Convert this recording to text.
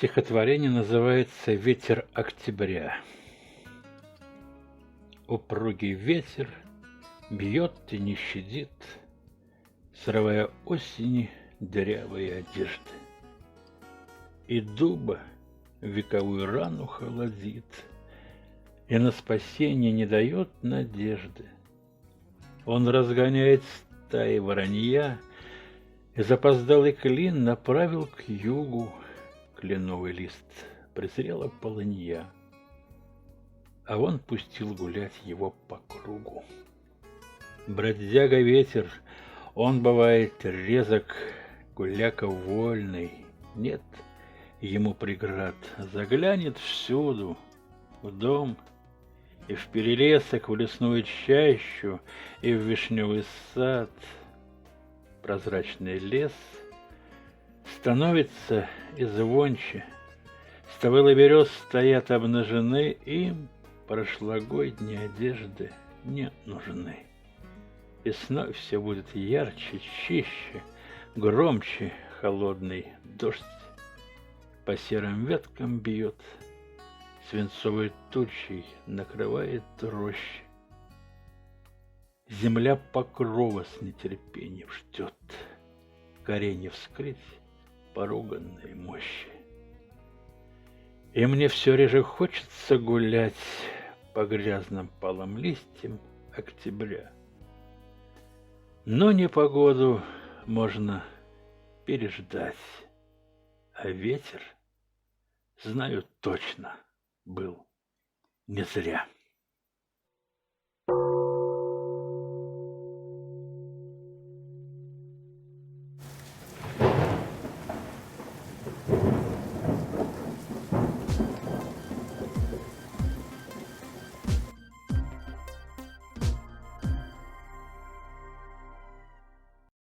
Стихотворение называется «Ветер октября». Упругий ветер бьет и не щадит, срывая осени дырявые одежды. И дуба вековую рану холодит, и на спасение не дает надежды. Он разгоняет стаи воронья, и запоздалый клин направил к югу. Кленовый лист презрела полынья, а он пустил гулять его по кругу. Бродяга ветер, он бывает резок, гуляка вольный, нет ему преград, заглянет всюду, в дом и в перелесок, в лесную чащу и в вишневый сад. Прозрачный лес становится и звонче, ставылы берез стоят обнажены, им прошлогодние одежды не нужны. Весной все будет ярче, чище, громче холодный дождь по серым веткам бьет, свинцовой тучей накрывает рощи. Земля покрова с нетерпением ждет, коренья вскрыть поруганной мощи. И мне все реже хочется гулять по грязным палым листьям октября. Но непогоду можно переждать, а ветер, знаю точно, был не зря.